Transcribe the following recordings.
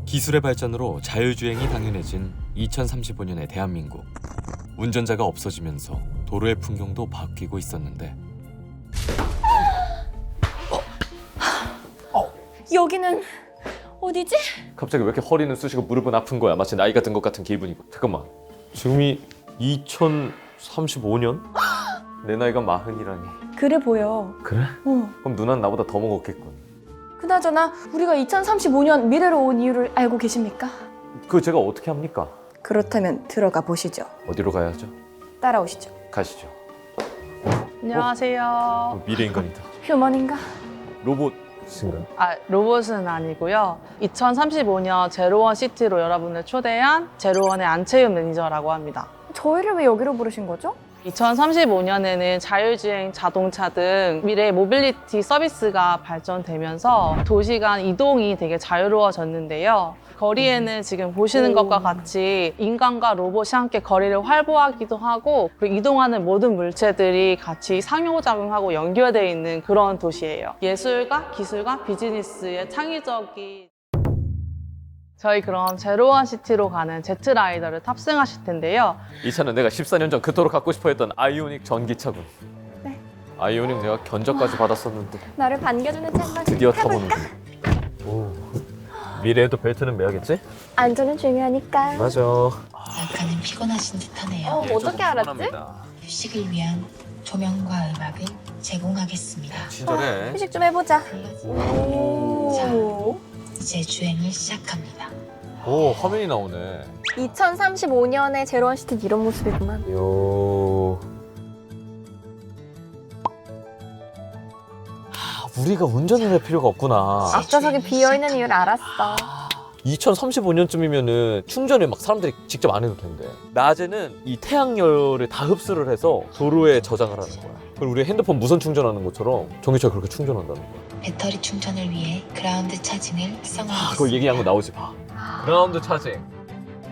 기술의 발전으로 자율주행이 당연해진 2035년의 대한민국. 운전자가 없어지면서 도로의 풍경도 바뀌고 있었는데 여기는 어디지? 갑자기 왜 이렇게 허리는 쑤시고 무릎은 아픈 거야? 마치 나이가 든 것 같은 기분이고. 잠깐만, 지금이 2035년? 내 나이가 40이라니. 그래 보여. 그래? 그럼 누나는 나보다 더 먹었겠군. 그나저나 우리가 2035년 미래로 온 이유를 알고 계십니까? 그거 제가 어떻게 합니까? 그렇다면 들어가 보시죠. 어디로 가야죠? 따라오시죠. 가시죠. 안녕하세요. 미래 인간이다. 휴먼인가? 로봇인가요? 로봇은 아니고요. 2035년 제로원 시티로 여러분을 초대한 제로원의 안채윤 매니저라고 합니다. 저희를 왜 여기로 부르신 거죠? 2035년에는 자율주행 자동차 등 미래의 모빌리티 서비스가 발전되면서 도시 간 이동이 되게 자유로워졌는데요. 거리에는 지금 보시는 것과 같이 인간과 로봇이 함께 거리를 활보하기도 하고, 그리고 이동하는 모든 물체들이 같이 상호작용하고 연결되어 있는 그런 도시예요. 예술과 기술과 비즈니스의 창의적인. 저희 그럼 제로원 시티로 가는 제트라이더를 탑승하실 텐데요. 이 차는 내가 14년 전 그토록 갖고 싶어 했던 아이오닉 전기차군. 네. 아이오닉 내가 견적까지 받았었는데 나를 반겨주는 차 한번 드디어 타볼까? 타보는군. 오, 미래에도 벨트는 매야겠지? 안전은 중요하니까. 맞아. 약간은 피곤하신 듯하네요. 어떻게 알았지? 휴식을 위한 조명과 음악을 제공하겠습니다. 친절해. 휴식 좀 해보자. 오. 이제 주행을 시작합니다. 오, 화면이 나오네. 2035년의 제로원 시티는 이런 모습이구만. 요. 우리가 운전을 할 필요가 없구나. 앞좌석이 비어있는 이유를 알았어. 2035년쯤이면은 충전을 막 사람들이 직접 안 해도 된대. 낮에는 이 태양열을 다 흡수를 해서 도로에 저장을 하는 거야. 그리고 우리 핸드폰 무선 충전하는 것처럼 전기차가 그렇게 충전한다는 거야. 배터리 충전을 위해 그라운드 차징을 그거 활성화하겠습니다. 얘기한 거 나오지 봐. 그라운드 차징.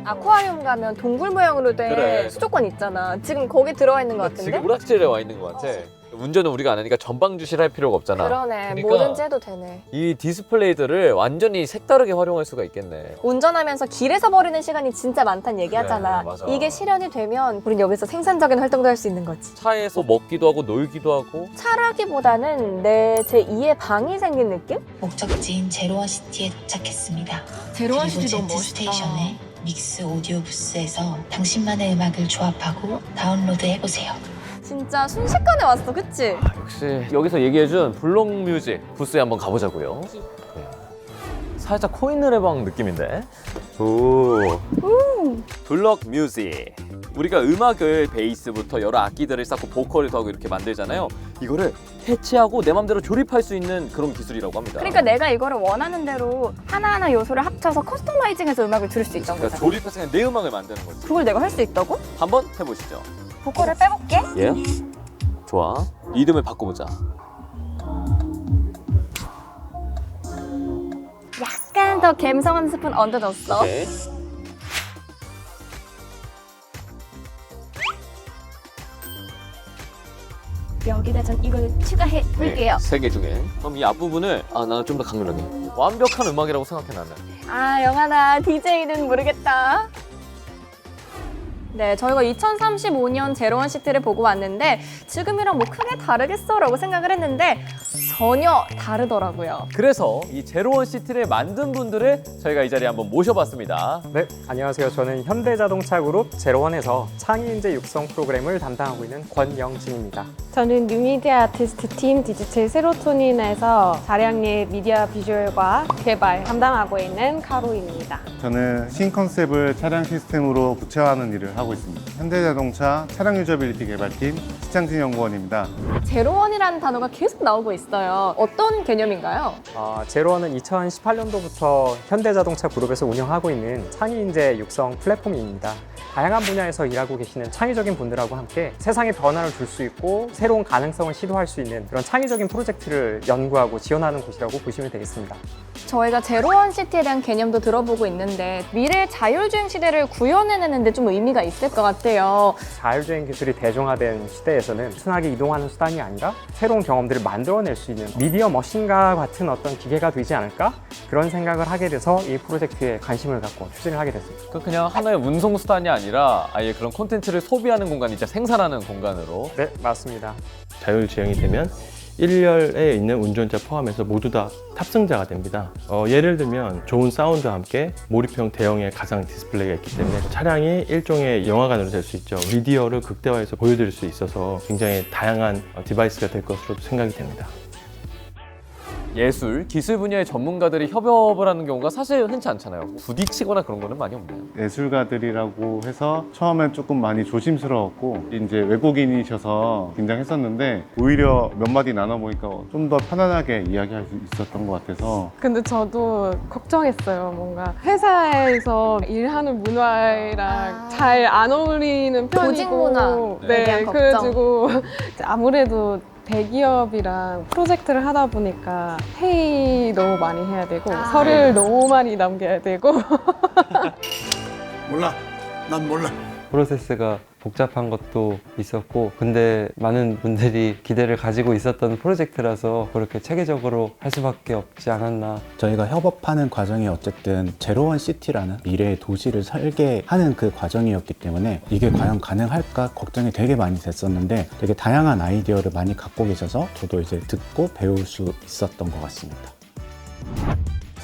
아쿠아리움 가면 동굴 모양으로 된 그래. 수족관 있잖아. 지금 거기 들어와 있는 것 같은데? 지금 오락실에 와 있는 것 같아. 운전은 우리가 안 하니까 전방주시를 할 필요가 없잖아. 그러네. 그러니까 뭐든지 해도 되네. 이 디스플레이들을 완전히 색다르게 활용할 수가 있겠네. 운전하면서 길에서 버리는 시간이 진짜 많다는 얘기 하잖아. 그래, 맞아. 이게 실현이 되면 우린 여기서 생산적인 활동도 할 수 있는 거지. 차에서 먹기도 하고 놀기도 하고. 차라기보다는 내 제2의 방이 생긴 느낌? 목적지인 제로원 시티에 도착했습니다. 제로원 그리고 시티 너무 제트 멋있다. 스테이션의 믹스 오디오 부스에서 당신만의 음악을 조합하고 다운로드 해보세요. 진짜 순식간에 왔어, 그치? 역시 여기서 얘기해준 블록 뮤직 부스에 한번 가보자고요. 네. 살짝 코인의 방 느낌인데. 오. 블록 뮤직. 우리가 음악을 베이스부터 여러 악기들을 쌓고 보컬을 더하고 이렇게 만들잖아요. 이거를 해체하고 내 맘대로 조립할 수 있는 그런 기술이라고 합니다. 그러니까 내가 이거를 원하는 대로 하나하나 요소를 합쳐서 커스터마이징해서 음악을 들을 수 있다는 그러니까 거잖아. 조립해서 그냥 내 음악을 만드는 거지. 그걸 내가 할 수 있다고? 한번 해보시죠. 보컬을 빼볼게. 예? 좋아. 리듬을 바꿔보자. 약간 더 감성 한 스푼 얹어줬어. 오케이. 여기다 전 이걸 추가해 볼게요. 네, 3개 중에. 그럼 이 앞부분을 나는 좀 더 강렬하게. 완벽한 음악이라고 생각해 나는. 아, 영하나 DJ는 모르겠다. 네, 저희가 2035년 제로원 시티를 보고 왔는데 지금이랑 뭐 크게 다르겠어라고 생각을 했는데 전혀 다르더라고요. 그래서 이 제로원 시티를 만든 분들을 저희가 이 자리에 한번 모셔봤습니다. 네, 안녕하세요. 저는 현대자동차그룹 제로원에서 창의인재 육성 프로그램을 담당하고 있는 권영진입니다. 저는 뉴미디어 아티스트 팀 디지털 세로토닌에서 차량의 미디어 비주얼과 개발 담당하고 있는 카로입니다. 저는 신컨셉을 차량 시스템으로 구체화하는 일을 하고 있습니다. 현대자동차 차량 유저빌리티 개발팀 시창진 연구원입니다. 제로원이라는 단어가 계속 나오고 있어요. 어떤 개념인가요? 제로원은 2018년도부터 현대자동차 그룹에서 운영하고 있는 창의인재 육성 플랫폼입니다. 다양한 분야에서 일하고 계시는 창의적인 분들하고 함께 세상에 변화를 줄 수 있고 새로운 가능성을 시도할 수 있는 그런 창의적인 프로젝트를 연구하고 지원하는 곳이라고 보시면 되겠습니다. 저희가 제로원 시티에 대한 개념도 들어보고 있는데 미래 자율주행 시대를 구현해내는데 좀 의미가 있을 것 같아요. 자율주행 기술이 대중화된 시대에서는 순하게 이동하는 수단이 아니라 새로운 경험들을 만들어낼 수 있는 있는 미디어 머신과 같은 어떤 기계가 되지 않을까? 그런 생각을 하게 돼서 이 프로젝트에 관심을 갖고 추진을 하게 됐습니다. 그냥 하나의 운송 수단이 아니라 아예 그런 콘텐츠를 소비하는 공간이 이제 생산하는 공간으로. 네, 맞습니다. 자율주행이 되면 1열에 있는 운전자 포함해서 모두 다 탑승자가 됩니다. 예를 들면 좋은 사운드와 함께 몰입형 대형의 가상 디스플레이가 있기 때문에 차량이 일종의 영화관으로 될 수 있죠. 미디어를 극대화해서 보여드릴 수 있어서 굉장히 다양한 디바이스가 될 것으로 생각이 됩니다. 예술, 기술 분야의 전문가들이 협업을 하는 경우가 사실 흔치 않잖아요. 부딪히거나 그런 거는 많이 없나요? 예술가들이라고 해서 처음엔 조금 많이 조심스러웠고 이제 외국인이셔서 긴장했었는데 오히려 몇 마디 나눠보니까 좀 더 편안하게 이야기할 수 있었던 것 같아서 근데 저도 걱정했어요. 뭔가 회사에서 일하는 문화랑 잘 안 어울리는 편이고. 조직 문화에 네, 대한 걱정. 그래가지고 아무래도 대기업이랑 프로젝트를 하다 보니까 회의 너무 많이 해야 되고 서류를 너무 많이 남겨야 되고 몰라. 난 몰라. 프로세스가 복잡한 것도 있었고 근데 많은 분들이 기대를 가지고 있었던 프로젝트라서 그렇게 체계적으로 할 수밖에 없지 않았나. 저희가 협업하는 과정이 어쨌든 제로원 시티라는 미래의 도시를 설계하는 그 과정이었기 때문에 이게 과연 가능할까 걱정이 되게 많이 됐었는데 되게 다양한 아이디어를 많이 갖고 계셔서 저도 이제 듣고 배울 수 있었던 것 같습니다.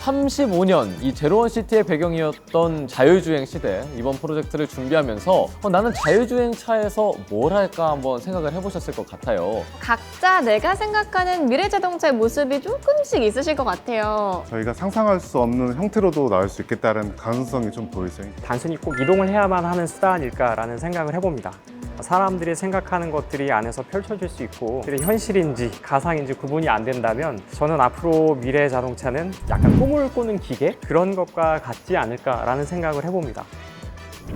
35년 이 제로원 시티의 배경이었던 자율주행 시대, 이번 프로젝트를 준비하면서 나는 자율주행 차에서 뭘 할까 한번 생각을 해보셨을 것 같아요. 각자 내가 생각하는 미래 자동차의 모습이 조금씩 있으실 것 같아요. 저희가 상상할 수 없는 형태로도 나올 수 있겠다는 가능성이 좀 보이세요. 단순히 꼭 이동을 해야만 하는 수단일까라는 생각을 해봅니다. 사람들이 생각하는 것들이 안에서 펼쳐질 수 있고 그들이 현실인지 가상인지 구분이 안 된다면 저는 앞으로 미래 자동차는 약간 꿈을 꾸는 기계? 그런 것과 같지 않을까라는 생각을 해봅니다.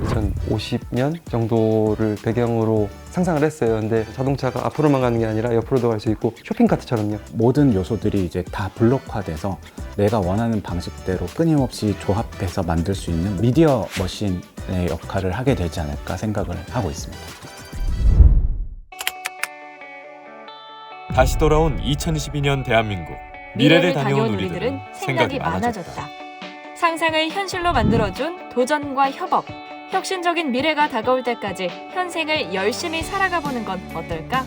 2050년 정도를 배경으로 상상을 했어요. 근데 자동차가 앞으로만 가는 게 아니라 옆으로도 갈 수 있고 쇼핑카트처럼요. 모든 요소들이 이제 다 블록화돼서 내가 원하는 방식대로 끊임없이 조합해서 만들 수 있는 미디어 머신의 역할을 하게 되지 않을까 생각을 하고 있습니다. 다시 돌아온 2022년 대한민국. 미래를 다녀온 우리들은 생각이 많아졌다. 상상을 현실로 만들어준 도전과 협업. 혁신적인 미래가 다가올 때까지 현생을 열심히 살아가보는 건 어떨까?